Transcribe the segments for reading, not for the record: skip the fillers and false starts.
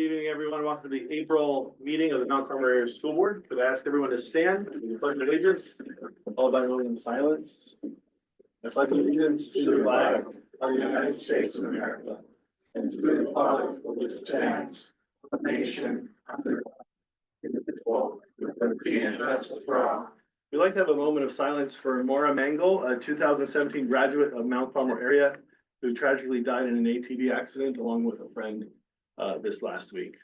Good evening, everyone. Welcome to the April meeting of the Mount Carmel Area School Board. Could I ask everyone to stand and the pledge of allegiance, followed by a moment of silence. I pledge allegiance to the flag of the United States of America and to the republic for which it stands, one nation, under God, indivisible, with liberty and justice for all. We'd like to have a moment of silence for Maura Mangle, a 2017 graduate of Mount Carmel area who tragically died in an ATV accident along with a friend this last week.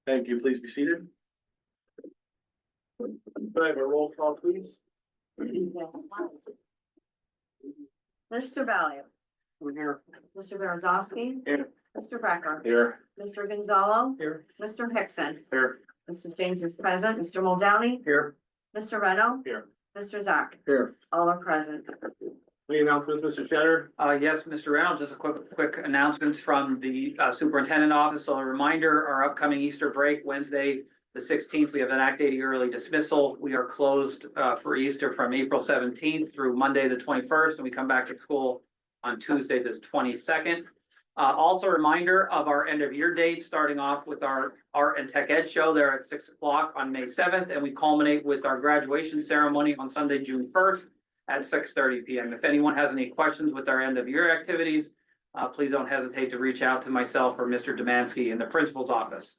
Thank you. Please be seated. Could I have a roll call, please? Mr. Valiant. We're here. Mr. Berezovsky. Here. Mr. Becker. Here. Mr. Gonzalo. Here. Mr. Hickson. Here. Mrs. James is present. Mr. Muldowney. Here. Mr. Reno. Here. Mr. Zach. Here. All are present. Any announcements, Mr. Cheddar? Yes, Mr. Reynolds, just a quick announcements from the superintendent office. So a reminder, our upcoming Easter break, Wednesday, the 16th, we have an Act 80 early dismissal. We are closed for Easter from April 17th through Monday, the 21st, and we come back to school on Tuesday, the 22nd. Also a reminder of our end of year date, starting off with our Art and Tech Ed show there at 6 o'clock on May 7th, and we culminate with our graduation ceremony on Sunday, June 1st. At 6:30 p.m. If anyone has any questions with our end of year activities, please don't hesitate to reach out to myself or Mr. Demansky in the principal's office.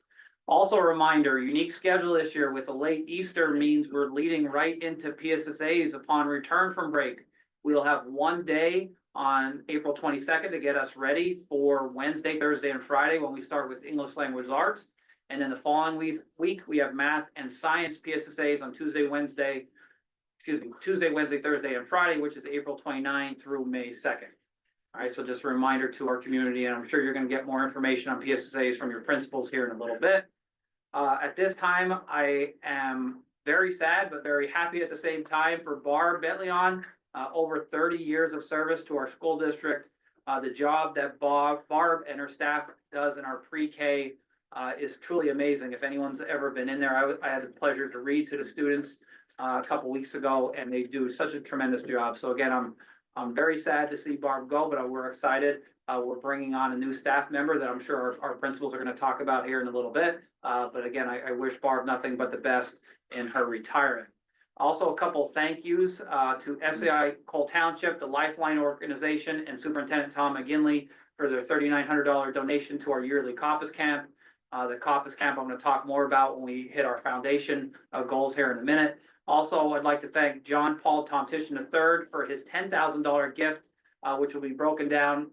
Also a reminder, unique schedule this year with a late Easter means we're leading right into PSSAs upon return from break. We'll have one day on April 22nd to get us ready for Wednesday, Thursday, and Friday when we start with English Language Arts. And then the following week we have math and science PSSAs on Tuesday, Wednesday, Thursday, and Friday, which is April 29th through May 2nd. All right, so just a reminder to our community, and I'm sure you're going to get more information on PSSAs from your principals here in a little bit. At this time, I am very sad, but very happy at the same time for Barb Betleon, over 30 years of service to our school district. The job that Barb and her staff does in our pre-K is truly amazing. If anyone's ever been in there, I had the pleasure to read to the students a couple weeks ago, and they do such a tremendous job. So again, I'm very sad to see Barb go, but we're excited. We're bringing on a new staff member that I'm sure our principals are going to talk about here in a little bit. But again, I wish Barb nothing but the best in her retirement. Also, a couple thank yous to SAI Cole Township, the Lifeline Organization, and Superintendent Tom McGinley for their $3,900 donation to our yearly Caucus Camp. The Caucus Camp I'm going to talk more about when we hit our foundation goals here in a minute. Also, I'd like to thank John Paul Tomtitian III for his $10,000 gift, which will be broken down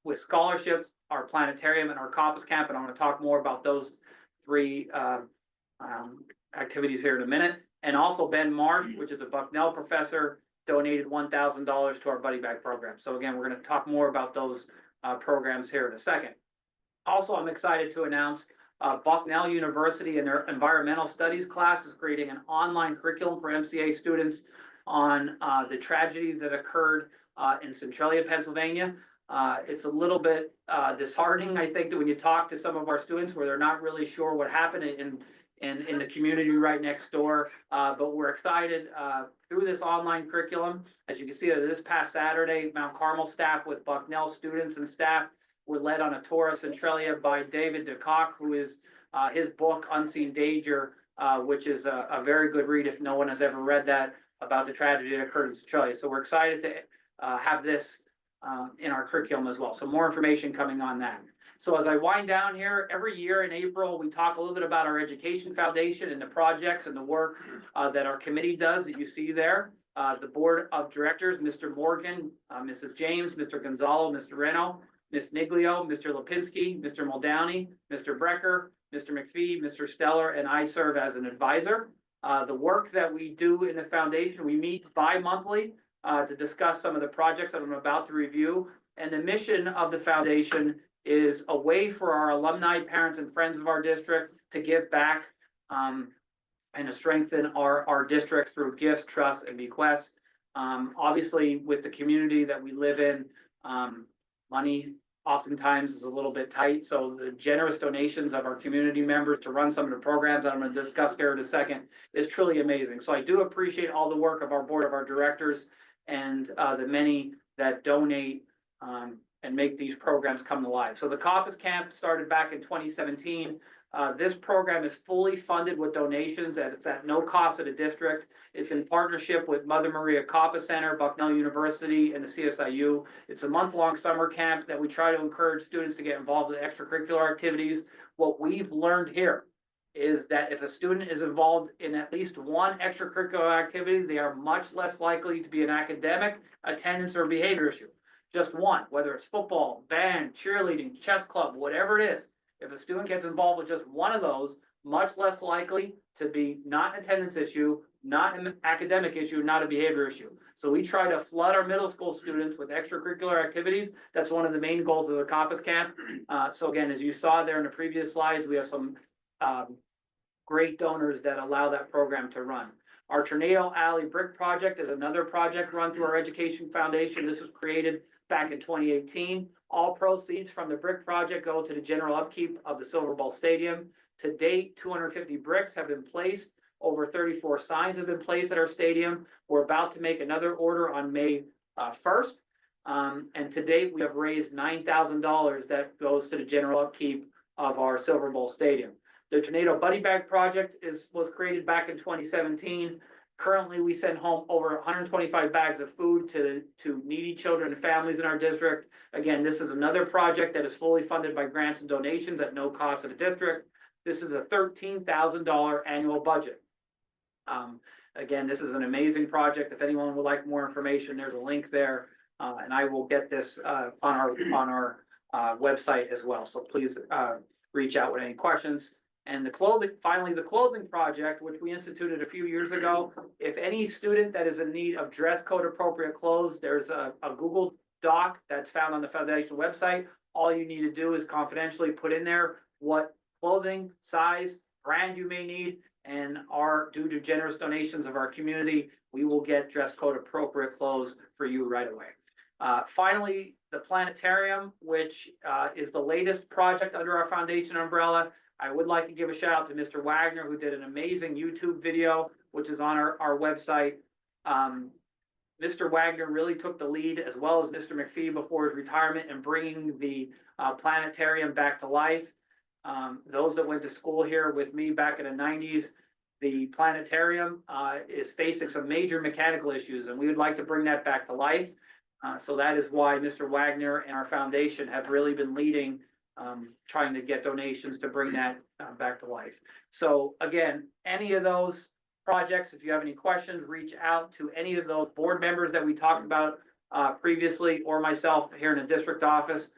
with scholarships, our planetarium, and our Caucus Camp. And I'm going to talk more about those three activities here in a minute. And also Ben Marsh, which is a Bucknell professor, donated $1,000 to our Buddy Bag program. So again, we're going to talk more about those programs here in a second. Also, I'm excited to announce Bucknell University and their environmental studies class is creating an online curriculum for MCA students on the tragedy that occurred in Centralia, Pennsylvania. It's a little bit disheartening, I think, that when you talk to some of our students where they're not really sure what happened in the community right next door. But we're excited through this online curriculum. As you can see, this past Saturday, Mount Carmel staff with Bucknell students and staff were led on a tour of Centralia by David DeCock, who is his book, Unseen Danger, which is a very good read if no one has ever read that, about the tragedy that occurred in Centralia. So we're excited to have this in our curriculum as well. So more information coming on that. So as I wind down here, every year in April, we talk a little bit about our education foundation and the projects and the work that our committee does that you see there. The board of directors, Mr. Morgan, Mrs. James, Mr. Gonzalo, Mr. Reno, Ms. Niglio, Mr. Lipinski, Mr. Muldowney, Mr. Brecker, Mr. McPhee, Mr. Steller, and I serve as an advisor. The work that we do in the foundation, we meet bi-monthly to discuss some of the projects that I'm about to review. And the mission of the foundation is a way for our alumni, parents, and friends of our district to give back and to strengthen our district through gifts, trusts, and bequests. Obviously, with the community that we live in, money oftentimes is a little bit tight. So the generous donations of our community members to run some of the programs that I'm going to discuss here in a second is truly amazing. So I do appreciate all the work of our board of our directors and the many that donate and make these programs come to life. So the Caucus Camp started back in 2017. This program is fully funded with donations, and it's at no cost to the district. It's in partnership with Mother Maria Caucus Center, Bucknell University, and the CSIU. It's a month-long summer camp that we try to encourage students to get involved in extracurricular activities. What we've learned here is that if a student is involved in at least one extracurricular activity, they are much less likely to be an academic, attendance, or behavior issue. Just one, whether it's football, band, cheerleading, chess club, whatever it is. If a student gets involved with just one of those, much less likely to be not an attendance issue, not an academic issue, not a behavior issue. So we try to flood our middle school students with extracurricular activities. That's one of the main goals of the Caucus Camp. So again, as you saw there in the previous slides, we have some great donors that allow that program to run. Our Tornado Alley Brick Project is another project run through our Education Foundation. This was created back in 2018. All proceeds from the brick project go to the general upkeep of the Silver Bowl Stadium. To date, 250 bricks have been placed. Over 34 signs have been placed at our stadium. We're about to make another order on May 1st. And to date, we have raised $9,000 that goes to the general upkeep of our Silver Bowl Stadium. The Tornado Buddy Bag Project was created back in 2017. Currently, we send home over 125 bags of food to needy children and families in our district. Again, this is another project that is fully funded by grants and donations at no cost to the district. This is a $13,000 annual budget. Again, this is an amazing project. If anyone would like more information, there's a link there, and I will get this on our website as well. So please reach out with any questions. And the clothing project, which we instituted a few years ago. If any student that is in need of dress code appropriate clothes, there's a Google Doc that's found on the foundation website. All you need to do is confidentially put in there what clothing, size, brand you may need, and due to generous donations of our community, we will get dress code appropriate clothes for you right away. Finally, the planetarium, which is the latest project under our foundation umbrella. I would like to give a shout out to Mr. Wagner, who did an amazing YouTube video, which is on our website. Mr. Wagner really took the lead, as well as Mr. McPhee before his retirement, in bringing the planetarium back to life. Those that went to school here with me back in the 90s, the planetarium is facing some major mechanical issues, and we would like to bring that back to life. So that is why Mr. Wagner and our foundation have really been leading, trying to get donations to bring that back to life. So again, any of those projects, if you have any questions, reach out to any of those board members that we talked about previously, or myself here in the district office.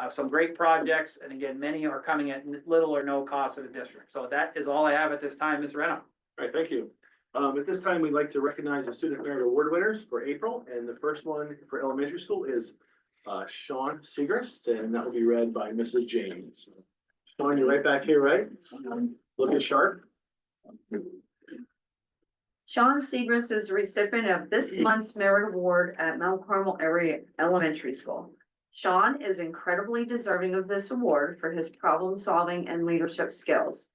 Some great projects, and again, many are coming at little or no cost to the district. So that is all I have at this time, Ms. Reno. All right, thank you. At this time, we'd like to recognize the Student Merit Award winners for April, and the first one for elementary school is Sean Segrist, and that will be read by Mrs. James. Sean, you're right back here, right? Looking sharp. Sean Segrist is the recipient of this month's Merit Award at Mount Carmel Area Elementary School. Sean is incredibly deserving of this award for his problem-solving and leadership skills.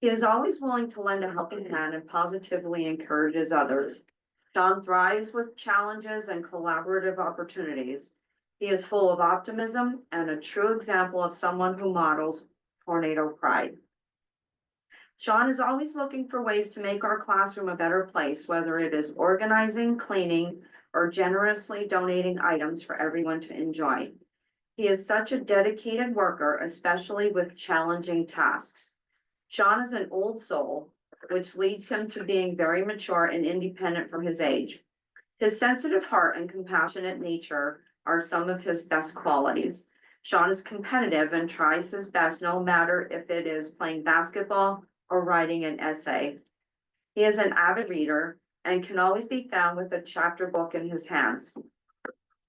He is always willing to lend a helping hand and positively encourages others. Sean thrives with challenges and collaborative opportunities. He is full of optimism and a true example of someone who models tornado pride. Sean is always looking for ways to make our classroom a better place, whether it is organizing, cleaning, or generously donating items for everyone to enjoy. He is such a dedicated worker, especially with challenging tasks. Sean is an old soul, which leads him to being very mature and independent from his age. His sensitive heart and compassionate nature are some of his best qualities. Sean is competitive and tries his best, no matter if it is playing basketball or writing an essay. He is an avid reader and can always be found with a chapter book in his hands.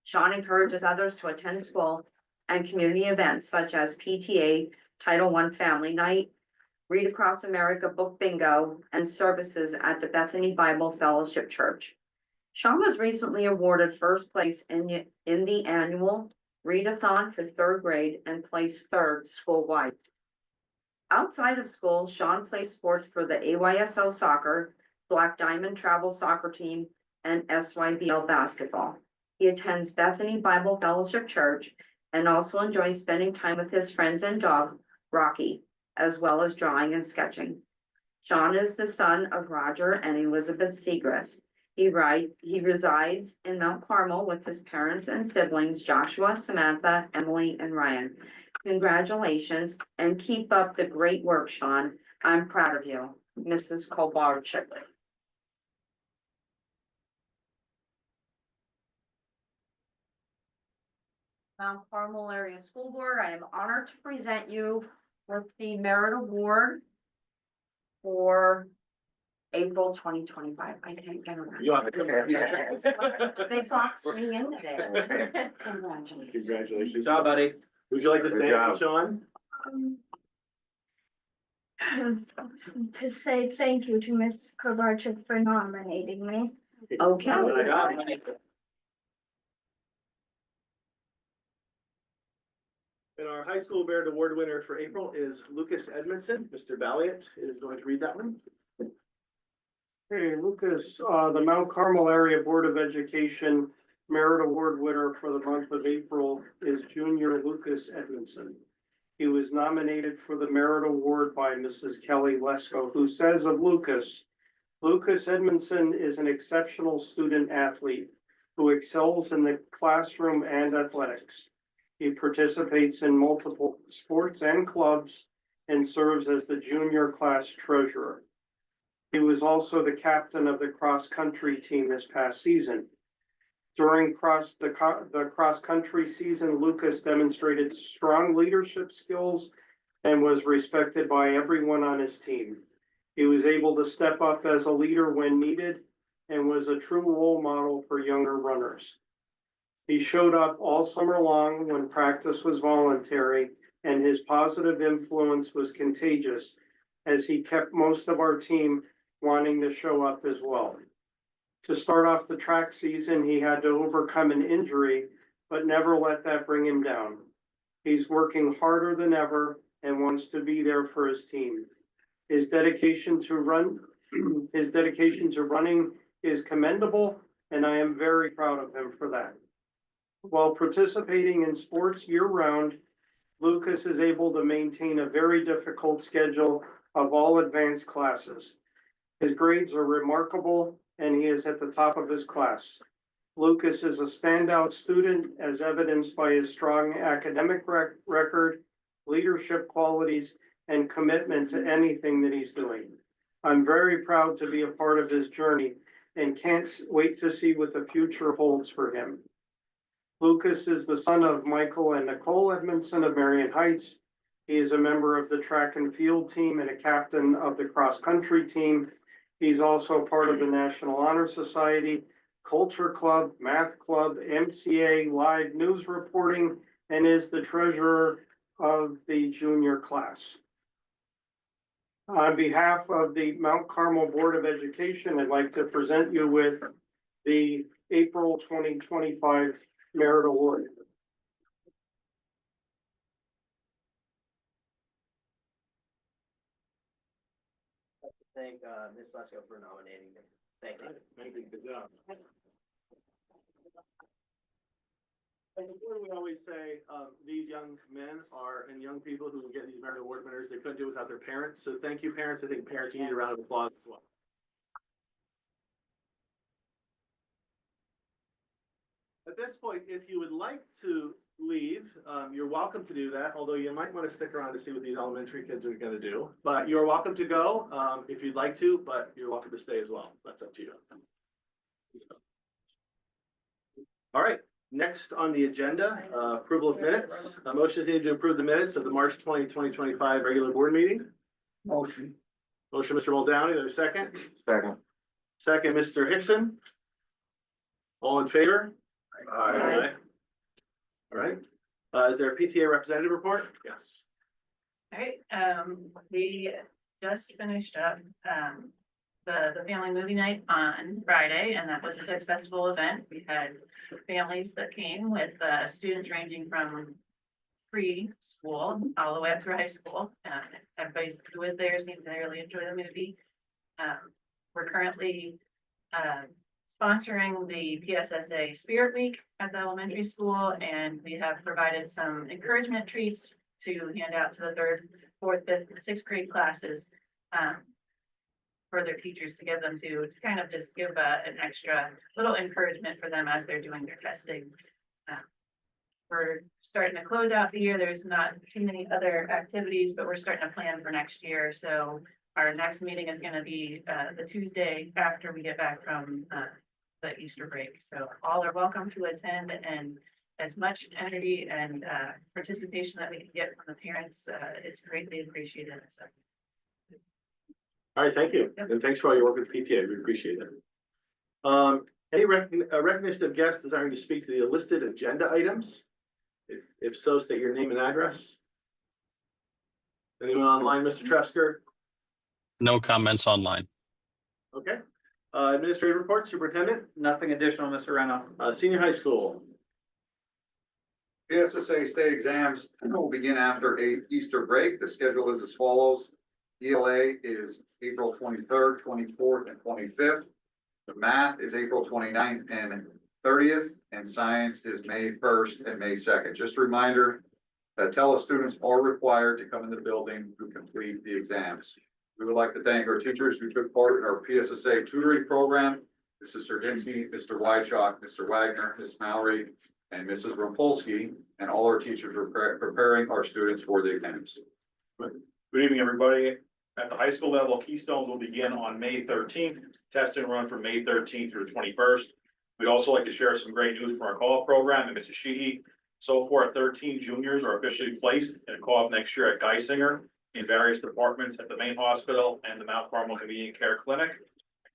Sean encourages others to attend school and community events such as PTA, Title I Family Night, Read Across America Book Bingo, and services at the Bethany Bible Fellowship Church. Sean was recently awarded first place in the annual Readathon for third grade and placed third school-wide. Outside of school, Sean plays sports for the AYSO soccer, Black Diamond travel soccer team, and SYBL basketball. He attends Bethany Bible Fellowship Church and also enjoys spending time with his friends and dog, Rocky, as well as drawing and sketching. Sean is the son of Roger and Elizabeth Segrist. He resides in Mount Carmel with his parents and siblings, Joshua, Samantha, Emily, and Ryan. Congratulations and keep up the great work, Sean. I'm proud of you, Mrs. Kobarchik. Mount Carmel Area School Board, I am honored to present you with the Merit Award for April 2025. I can't get around. You want to- They boxed me in today. Congratulations. Congratulations. Good job, buddy. Would you like to Good say job. it, Sean? To say thank you to Miss Kovarchuk for nominating me. Okay. Good job, buddy. And our high school merit award winner for April is Lucas Edmondson. Mr. Valiant is going to read that one. Hey, Lucas, the Mount Carmel Area Board of Education Merit Award winner for the month of April is Junior Lucas Edmondson. He was nominated for the Merit Award by Mrs. Kelly Lesko, who says of Lucas, Lucas Edmondson is an exceptional student athlete who excels in the classroom and athletics. He participates in multiple sports and clubs and serves as the junior class treasurer. He was also the captain of the cross-country team this past season. During the cross-country season, Lucas demonstrated strong leadership skills and was respected by everyone on his team. He was able to step up as a leader when needed and was a true role model for younger runners. He showed up all summer long when practice was voluntary, and his positive influence was contagious as he kept most of our team wanting to show up as well. To start off the track season, he had to overcome an injury, but never let that bring him down. He's working harder than ever and wants to be there for his team. His dedication to running is commendable, and I am very proud of him for that. While participating in sports year-round, Lucas is able to maintain a very difficult schedule of all advanced classes. His grades are remarkable, and he is at the top of his class. Lucas is a standout student, as evidenced by his strong academic record, leadership qualities, and commitment to anything that he's doing. I'm very proud to be a part of his journey and can't wait to see what the future holds for him. Lucas is the son of Michael and Nicole Edmondson of Marion Heights. He is a member of the track and field team and a captain of the cross-country team. He's also part of the National Honor Society, Culture Club, Math Club, MCA, Live News Reporting, and is the treasurer of the junior class. On behalf of the Mount Carmel Board of Education, I'd like to present you with the April 2025 Merit Award. Thank Ms. Lesko for nominating me. Thank you. Thank you, good job. And before we always say, these young men and young people who get these merit award winners, they couldn't do it without their parents. So thank you, parents. I think parents need a round of applause as well. At this point, if you would like to leave, you're welcome to do that, although you might want to stick around to see what these elementary kids are going to do. But you're welcome to go if you'd like to, but you're welcome to stay as well. That's up to you. All right, next on the agenda, approval of minutes. A motion is needed to approve the minutes of the March 20, 2025 regular board meeting. Motion. Motion, Mr. Muldowney, there's a second. Second. Second, Mr. Hickson. All in favor? Aye. All right, is there a PTA representative report? Yes. All right, we just finished up, the family movie night on Friday, and that was a successful event. We had families that came with, students ranging from preschool all the way up through high school. Everybody who was there seemed to really enjoy the movie. We're currently, sponsoring the PSSA Spirit Week at the elementary school, and we have provided some encouragement treats to hand out to the third, fourth, fifth, and sixth grade classes. For their teachers to give them to kind of just give an extra little encouragement for them as they're doing their testing. We're starting to close out the year. There's not too many other activities, but we're starting to plan for next year. So our next meeting is gonna be the Tuesday after we get back from the Easter break. So all are welcome to attend, and as much energy and participation that we can get from the parents, it's greatly appreciated. So. All right, thank you, and thanks for all your work with PTA, we appreciate it. Any recognition of guests desiring to speak to the listed agenda items? If so, state your name and address. Anyone online, Mr. Trefsker? No comments online. Okay. Administrative report, Superintendent, Nothing additional, Mr. Reno. Senior High School. PSSA state exams will begin after Easter break. The schedule is as follows. ELA is April 23rd, 24th, and 25th. The math is April 29th and 30th, and science is May 1st and May 2nd. Just a reminder that students are required to come in the building to complete the exams. We would like to thank our teachers who took part in our PSSA tutoring program. Mrs. Serdinsky, Mr. Wychalk, Mr. Wagner, Ms. Mallory, and Mrs. Rumpolsky, and all our teachers are preparing our students for the exams. Good evening, everybody. At the high school level, Keystones will begin on May 13th. Testing run from May 13th through 21st. We'd also like to share some great news from our co-op program and Mrs. Sheehy. So far, 13 juniors are officially placed in a co-op next year at Geisinger in various departments at the main hospital and the Mount Carmel Convenient Care Clinic.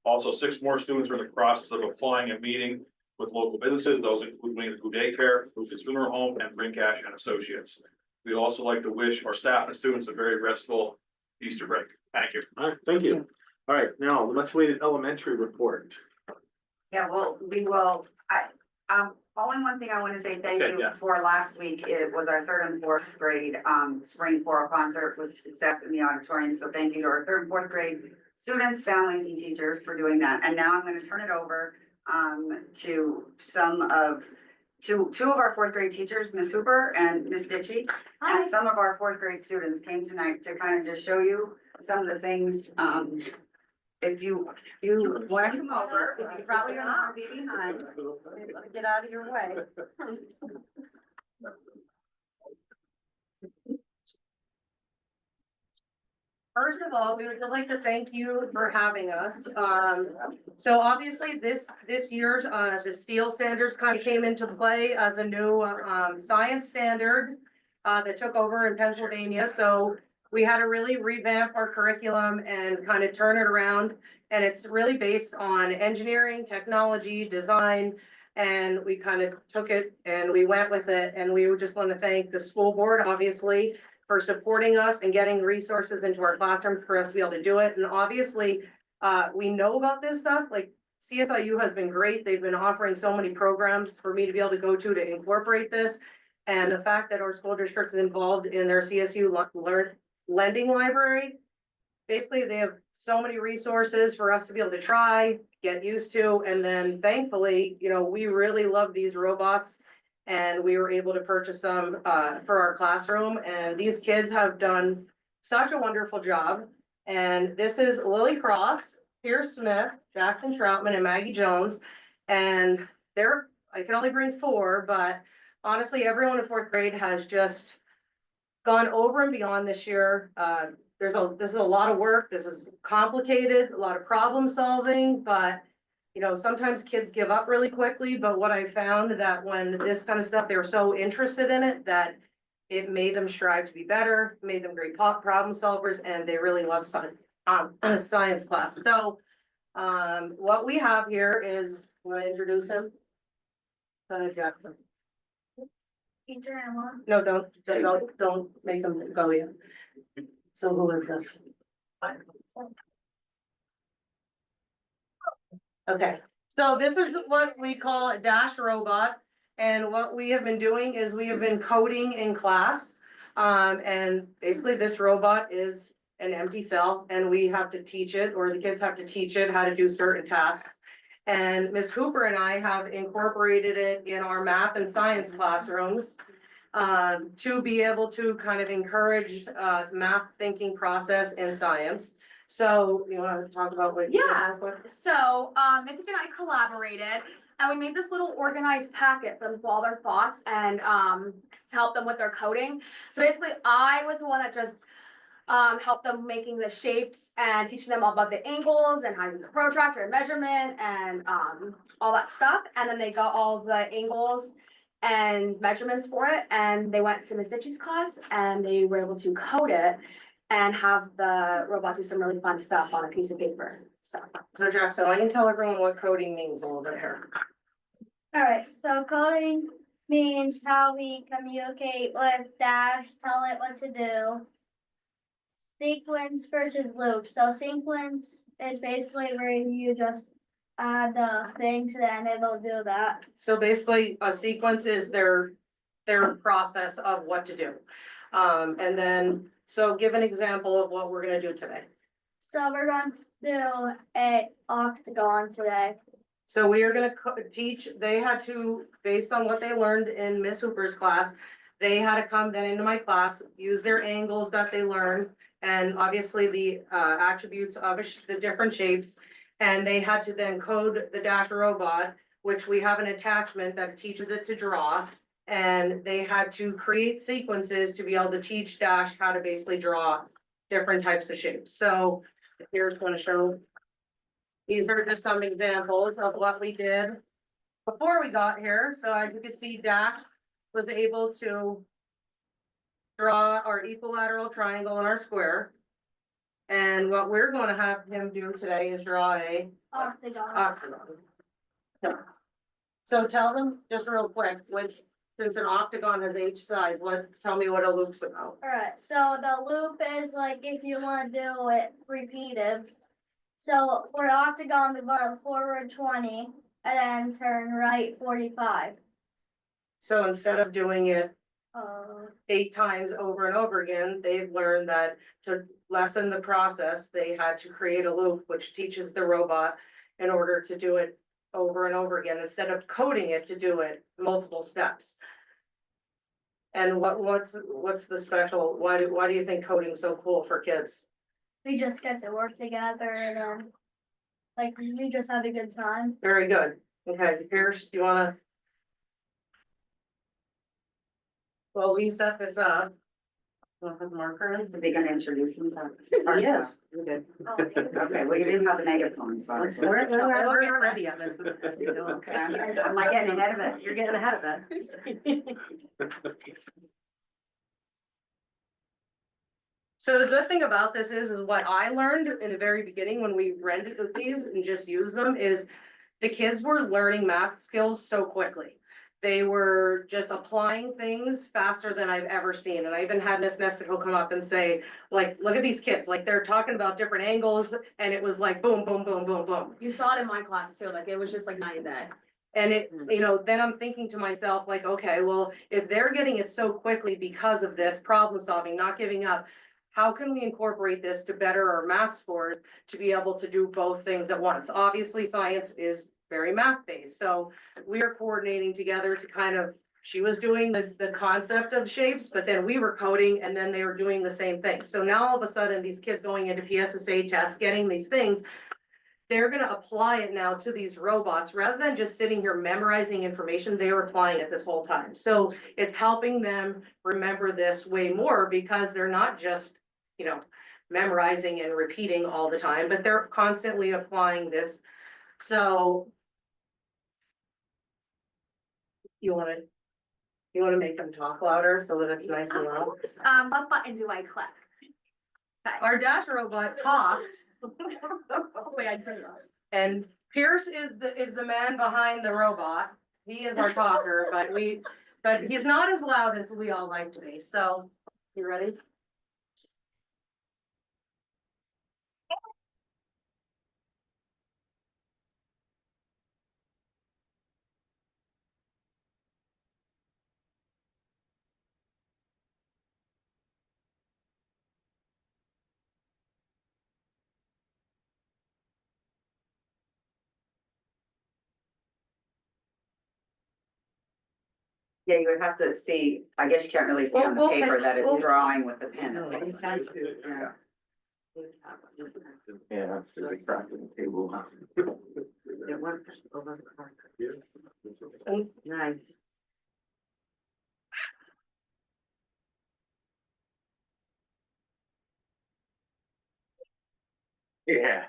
Also, 6 more students are in the process of applying and meeting with local businesses. Those include Winnie the Pooh Daycare, Lucas Funeral Home, and Brincash and Associates. We'd also like to wish our staff and students a very restful Easter break. Thank you. All right, thank you. All right, now the much awaited elementary report. Yeah, well, we will, only one thing I want to say thank Okay, you yeah. for last week. It was our 3rd and 4th grade, spring choral concert. It was a success in the auditorium. So thank you to our 3rd and 4th grade students, families, and teachers for doing that. And now I'm going to turn it over, to two of our 4th grade teachers, Miss Hooper and Miss Ditchy. And some of our 4th grade students came tonight to kind of just show you some of the things, if you want to come over, you're probably gonna be behind. Get out of your way. First of all, we would like to thank you for having us. So obviously this year, the steel standards kind of came into play as a new science standard that took over in Pennsylvania. So we had to really revamp our curriculum and kind of turn it around. And it's really based on engineering, technology, design. And we kind of took it and we went with it. And we would just want to thank the school board, obviously, for supporting us and getting resources into our classroom for us to be able to do it. And obviously, we know about this stuff, like CSIU has been great. They've been offering so many programs for me to be able to go to incorporate this. And the fact that our school district is involved in their CSU lending library, basically they have so many resources for us to be able to try, get used to. And then thankfully, you know, we really love these robots. And we were able to purchase some for our classroom, and these kids have done such a wonderful job. And this is Lily Cross, Pierce Smith, Jackson Troutman, and Maggie Jones. And I can only bring 4, but honestly, everyone in 4th grade has just gone over and beyond this year. This is a lot of work. This is complicated, a lot of problem solving, but you know, sometimes kids give up really quickly, but what I found that when this kind of stuff, they were so interested in it that it made them strive to be better, made them great problem solvers, and they really love science class. So what we have here is, want to introduce him? Go ahead, Jackson. No, don't make them go yet. So who is this? Okay, so this is what we call a dash robot. And what we have been doing is we have been coding in class. And basically this robot is an empty cell and we have to teach it, or the kids have to teach it how to do certain tasks. And Ms. Hooper and I have incorporated it in our math and science classrooms to be able to kind of encourage, math thinking process in science. So you want to talk about what? Yeah. So, Missy and I collaborated and we made this little organized packet for them with all their thoughts and, to help them with their coding. So basically, I was the one that just, helped them making the shapes and teaching them all about the angles and how to use a protractor and measurement and, all that stuff. And then they got all the angles and measurements for it. And they went to Miss Ditch's class and they were able to code it and have the robot do some really fun stuff on a piece of paper, so. So Jackson, I can tell everyone what coding means a little bit here. Alright, so coding means how we communicate with Dash, tell it what to do. Sequence versus loop, so sequence is basically where you just add the thing to the end, it'll do that. So basically, a sequence is their process of what to do. And then, so give an example of what we're gonna do today. So we're going to do a octagon today. So we are gonna teach, they had to, based on what they learned in Miss Hooper's class, they had to come then into my class, use their angles that they learned, and obviously the attributes of the different shapes. And they had to then code the Dash robot, which we have an attachment that teaches it to draw. And they had to create sequences to be able to teach Dash how to basically draw different types of shapes. So here's going to show. These are just some examples of what we did before we got here. So as you can see, Dash was able to draw our equilateral triangle and our square. And what we're going to have him do today is draw a octagon. Yeah. So tell them just real quick, which, since an octagon has each size, tell me what a loop's about. Alright, so the loop is like if you wanna do it repeated. So for octagon, we go forward 20 and then turn right 45. So instead of doing it Uh, 8 times over and over again, they've learned that to lessen the process, they had to create a loop, which teaches the robot in order to do it over and over again, instead of coding it to do it multiple steps. And what's the special, why do you think coding's so cool for kids? we just get to work together and then like we just have a good time. Very good. Okay, Pierce, do you wanna? Well, we set this up. Want to put the marker in? Is he gonna introduce himself? Yes, we did. Okay, well, you didn't have the megaphone, so. We're not ready yet, Miss. Okay, am I getting ahead of it? You're getting ahead of it. So the good thing about this is what I learned in the very beginning when we rented these and just used them is the kids were learning math skills so quickly. They were just applying things faster than I've ever seen. And I even had Miss Messico come up and say, like, look at these kids, like they're talking about different angles and it was like boom, boom, boom, boom, boom. You saw it in my class too, like it was just like night and day. And it, then I'm thinking to myself, like, okay, well, if they're getting it so quickly because of this problem solving, not giving up, how can we incorporate this to better our math scores to be able to do both things at once? Obviously, science is very math based, so we are coordinating together to kind of, she was doing the concept of shapes, but then we were coding and then they were doing the same thing. So now all of a sudden, these kids going into PSSA tests, getting these things, they're gonna apply it now to these robots, rather than just sitting here memorizing information, they were applying it this whole time. So it's helping them remember this way more because they're not just, memorizing and repeating all the time, but they're constantly applying this. So you wanna make them talk louder so that it's nice and Of loud? course, what button do I click? Okay. Our Dash robot talks. Wait, I turned it off. And Pierce is the man behind the robot. He is our talker, but he's not as loud as we all like to be. So, you ready? Yeah, you would have to see, I guess you can't really see on the Well, paper that well- it's drawing with the pen. That's all. Yeah. Yeah, that's a crack in the table. It went over the card. Nice. Yeah.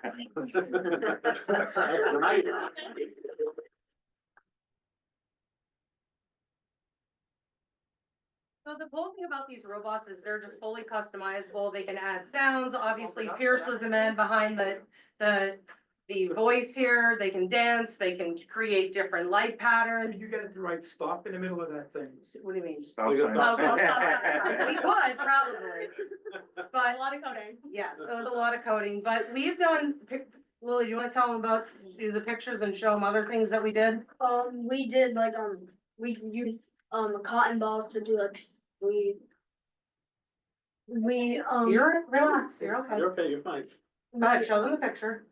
Right. So the cool thing about these robots is they're just fully customizable. They can add sounds. Obviously Pierce was the man behind the voice here. They can dance, they can create different light patterns. You get it to write stop in the middle of that thing. What do you mean? Stop Oh, sign. stop. We could probably, A but lot of coding. yes, it was a lot of coding, but we've done, Lily, you wanna tell them about, use the pictures and show them other things that we did? We did like, we used, cotton balls to do like, we, You're, relax, you're okay. You're okay, you're fine. Go ahead, show them the picture.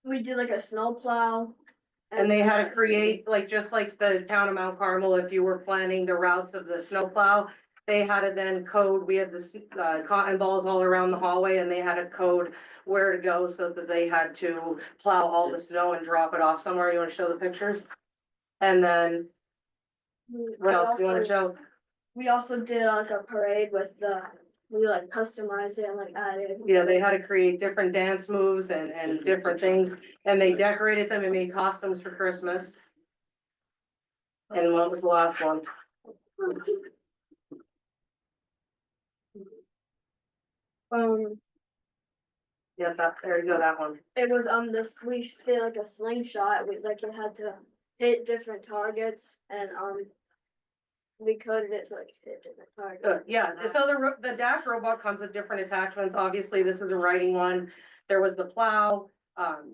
we did like a snow plow. And they had to create, like, just like the town of Mount Carmel, if you were planning the routes of the snowplow. They had to then code, we had the cotton balls all around the hallway and they had to code where to go so that they had to plow all the snow and drop it off somewhere. You wanna show the pictures? And then, what else do you wanna show? We also did like a parade with we like customized it and like added. Yeah, they had to create different dance moves and different things, and they decorated them and made costumes for Christmas. And what was the last one? Yeah, there you go, that one. It was this, we did like a slingshot, we like, it had to hit different targets and we coded it so like it hit different targets. Yeah, so the dash robot comes with different attachments. Obviously, this is a writing one. There was the plow,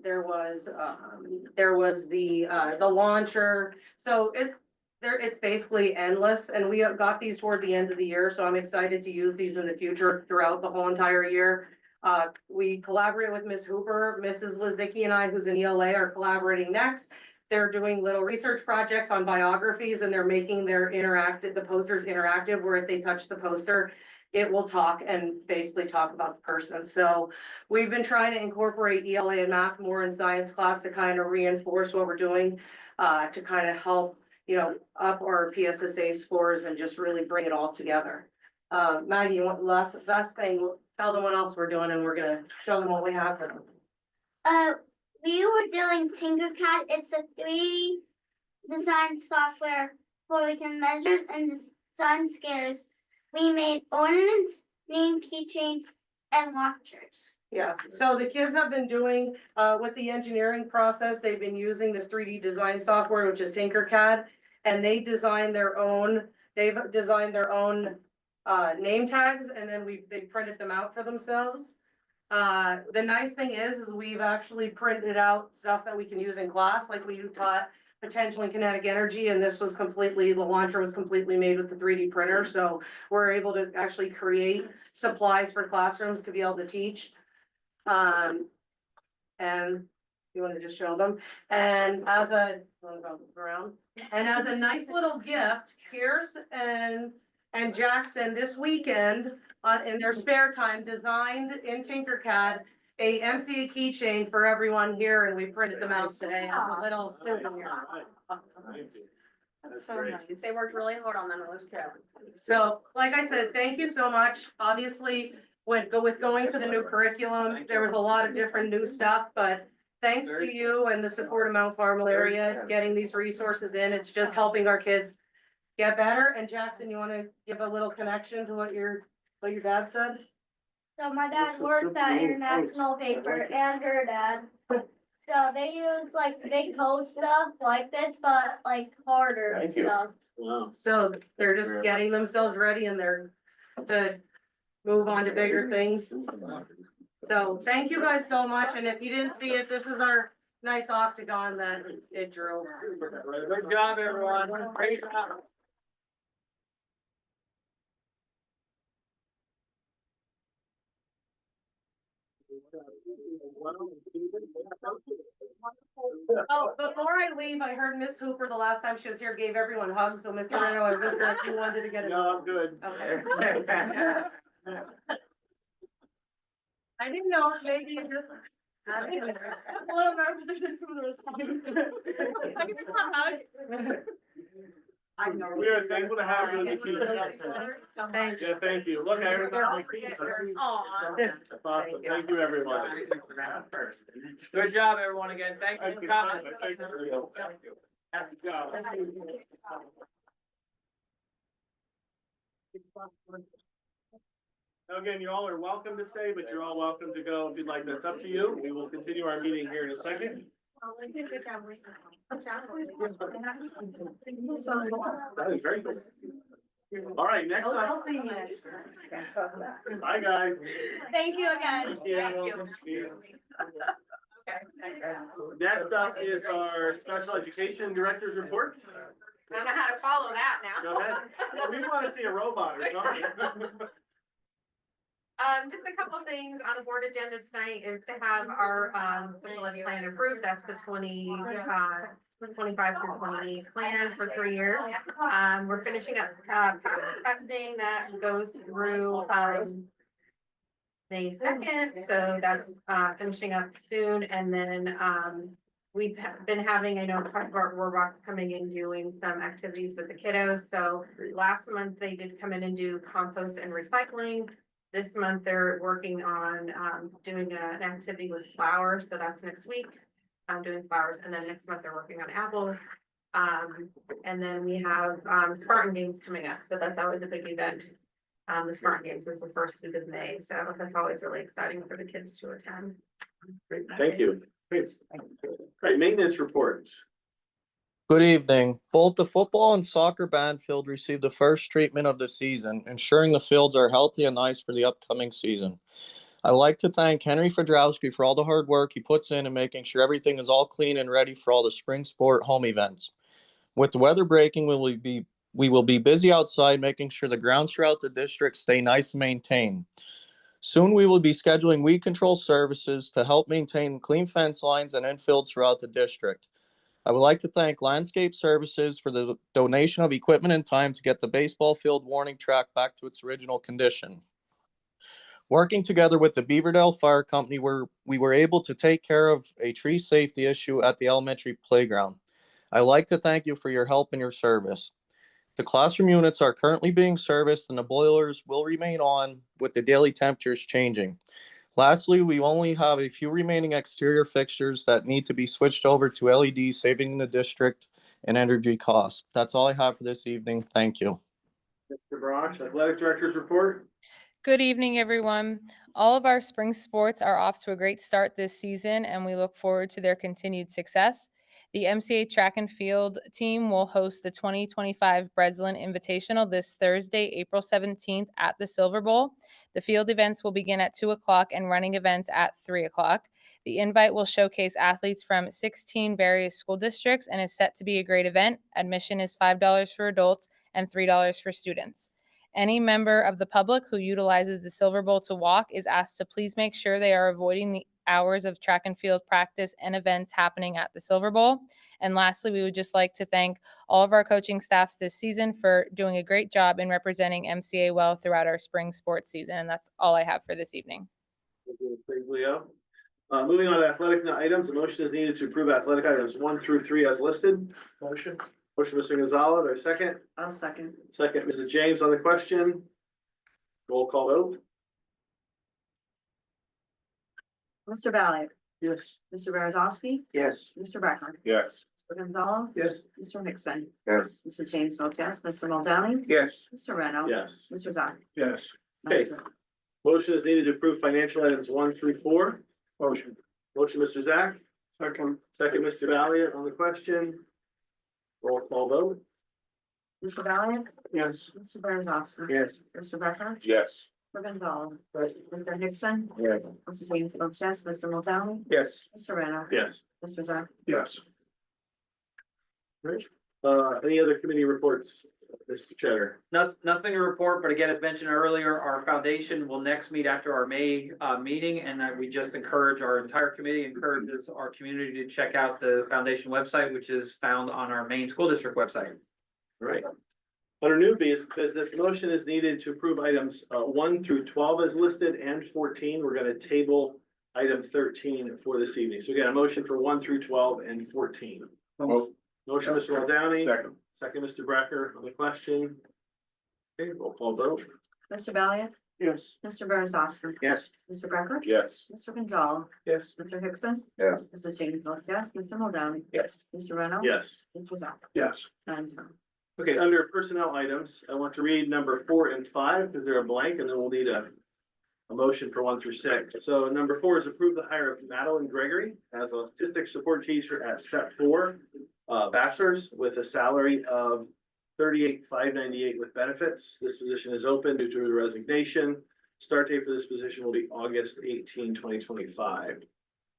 there was the launcher. So it's basically endless, and we have got these toward the end of the year, so I'm excited to use these in the future throughout the whole entire year. We collaborate with Ms. Hooper, Mrs. Lizicki and I, who's in ELA, are collaborating next. They're doing little research projects on biographies and they're making the posters interactive, where if they touch the poster, it will talk and basically talk about the person. So we've been trying to incorporate ELA and math more in science class to kind of reinforce what we're doing, to kind of help, up our PSSA scores and just really bring it all together. Maggie, you want the last thing, tell them what else we're doing and we're gonna show them what we have for them. We were doing Tinkercad. It's a 3D design software where we can measure and design squares. We made ornaments, name keychains, and watchers. Yeah, so the kids have been doing, with the engineering process, they've been using this 3D design software, which is Tinkercad. And they've designed their own name tags, and then they printed them out for themselves. The nice thing is we've actually printed out stuff that we can use in class, like we taught potential and kinetic energy, and the launcher was completely made with the 3D printer, so we're able to actually create supplies for classrooms to be able to teach. And you wanna just show them, and as a nice little gift, Pierce and Jackson this weekend, in their spare time, designed in Tinkercad a MCA keychain for everyone here, and we printed them out today as a little souvenir. That's so nice. They worked really hard on them, it was cute. So, like I said, thank you so much. Obviously, with going to the new curriculum, there was a lot of different new stuff, but thanks to you and the support of Mount Carmel area, getting these resources in, it's just helping our kids get better. And Jackson, you wanna give a little connection to what your dad said? So my dad works at International Paper and her dad. So they use they code stuff like this, but like harder Thank you. stuff. Wow. So they're just getting themselves ready and they're to move on to bigger things. So thank you guys so much. And if you didn't see it, this is our nice octagon that it drew. Good job, everyone. Great job. Oh, before I leave, I heard Miss Hooper the last time she was here gave everyone hugs, so Mr. Reno, I wasn't sure if you wanted to get it. No, I'm good. Okay. I didn't know if maybe you just. I'm a little nervous from the response. I know. We are thankful to have you as a team. Thank you. Yeah, thank you. Look, I heard that. Aw. That's awesome. Thank you, everyone. Good job, everyone, again. Thank you for coming. Again, you all are welcome to stay, but you're all welcome to go if you'd like. That's up to you. We will continue our meeting here in a second. That is very good. All right, next up. Bye, guys. Thank you again. Thank you. Next up is our special education director's report. I don't know how to follow that now. Go ahead. We want to see a robot or something. Just a couple of things on the board agenda tonight is to have our, special ed plan approved. That's the 25 through 28 plan for 3 years. We're finishing up, testing that goes through, May 2nd, so that's, finishing up soon. And then, we've been having, I know, part of our Robots coming in doing some activities with the kiddos. So last month they did come in and do compost and recycling. This month they're working on, doing an activity with flowers. So that's next week. I'm doing flowers, and then next month they're working on apples. And then we have, Spartan Games coming up. So that's always a big event. The Spartan Games is the first week of May. So that's always really exciting for the kids to attend. Great, thank you. Great. Great, maintenance reports. Good evening. Both the football and soccer band field received the first treatment of the season, ensuring the fields are healthy and nice for the upcoming season. I'd like to thank Henry Fedrowski for all the hard work he puts in making sure everything is all clean and ready for all the spring sport home events. With the weather breaking, we will be busy outside making sure the grounds throughout the district stay nice and maintained. Soon we will be scheduling weed control services to help maintain clean fence lines and infields throughout the district. I would like to thank Landscape Services for the donation of equipment and time to get the baseball field warning track back to its original condition. Working together with the Beaverdale Fire Company, we were able to take care of a tree safety issue at the elementary playground. I'd like to thank you for your help and your service. The classroom units are currently being serviced and the boilers will remain on with the daily temperatures changing. Lastly, we only have a few remaining exterior fixtures that need to be switched over to LED, saving the district and energy costs. That's all I have for this evening. Thank you. Mr. Brosh, athletic director's report. Good evening, everyone. All of our spring sports are off to a great start this season, and we look forward to their continued success. The MCA track and field team will host the 2025 Breslin Invitational this Thursday, April 17th at the Silver Bowl. The field events will begin at 2 o'clock and running events at 3 o'clock. The invite will showcase athletes from 16 various school districts and is set to be a great event. Admission is $5 for adults and $3 for students. Any member of the public who utilizes the Silver Bowl to walk is asked to please make sure they are avoiding the hours of track and field practice and events happening at the Silver Bowl. And lastly, we would just like to thank all of our coaching staffs this season for doing a great job in representing MCA well throughout our spring sports season. And that's all I have for this evening. Thank you, Leo. Moving on to athletic items, a motion is needed to approve athletic items 1 through 3 as listed. Motion, Mr. Gonzalez, or second? I'll second. Second, Mrs. James on the question. Roll call vote. Mr. Valiant, Yes. Mr. Beresowski, Yes. Mr. Becker, Yes. Mr. Gonzalez, Yes. Mr. Hickson, Yes. Mrs. James votes yes, Mr. Muldowney, Yes. Mr. Reno. Yes. Mr. Zani. Yes. Okay. Motion is needed to approve financial items 1 through 4. Motion. Motion, Mr. Zach. Second. Second, Mr. Valiant on the question. Roll call vote. Mr. Valiant, Yes. Mr. Beresowski. Yes. Mr. Becker, Yes. Mr. Gonzalez, Mr. Hickson, Yes. Mrs. James votes yes, Mr. Muldowney, Yes. Mr. Reno. Yes. Mr. Zani. Yes. Any other committee reports Mr. Cheddar. Nothing to report, but again, as mentioned earlier, our foundation will next meet after our May meeting, and we just encourage our entire committee, encourages our community to check out the foundation website, which is found on our main school district website. All right. Under new business, motion is needed to approve items 1 through 12 as listed and 14. We're gonna table item 13 for this evening. So again, a motion for 1 through 12 and 14. Motion, Mr. Muldowney. Second. Second, Mr. Brecker, on the question. Okay, roll call vote. Mr. Valiant, Yes. Mr. Beresowski, Yes. Mr. Becker, Yes. Mr. Gonzalez, Yes. Mr. Hickson. Yes. Mrs. James Phillips, yes, Mr. Muldowney. Yes. Mr. Reno. Yes. Mr. Zach. Yes. 9-0. Okay, under personnel items, I want to read number 4 and 5 because they're a blank and then we'll need a motion for 1 through 6. So number 4 is approve the hire of Madeline Gregory as a statistics support teacher at step 4, bachelor's with a salary of $38,598 with benefits. This position is open due to a resignation. Start date for this position will be August 18, 2025.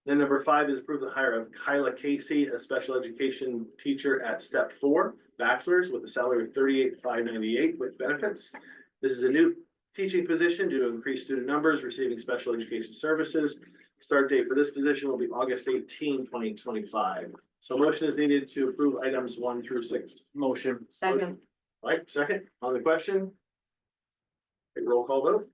Then number 5 is approve the hire of Kyla Casey, a special education teacher at step 4, bachelor's with a salary of $38,598 with benefits. This is a new teaching position due to increased student numbers receiving special education services. Start date for this position will be August 18, 2025. So motion is needed to approve items 1 through 6. Motion. Second, All right, second on the question. Okay, roll call vote.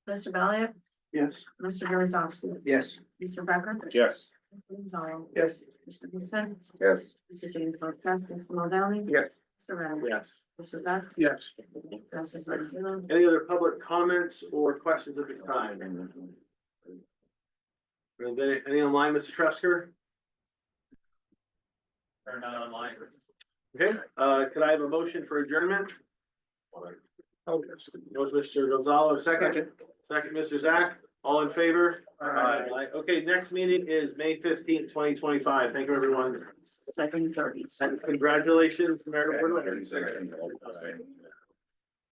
Mr. Valiant, Yes. Mr. Beresowski, Yes. Mr. Becker. Yes. Mr. Gonzalez. Yes. Mr. Hickson. Yes. Mrs. James Phillips, yes, Mr. Muldowney. Yes. Mr. Reno. Yes. Mr. Zach. Yes. Passes 9-0. Any other public comments or questions at this time? Any online, Mr. Tresker? Or not online. Okay, could I have a motion for adjournment? Motion, Mr. Gonzalez, second. Second, Mr. Zach, all in favor? Aye. Okay, next meeting is May 15th, 2025. Thank you, everyone. 7:30. And congratulations, Mayor.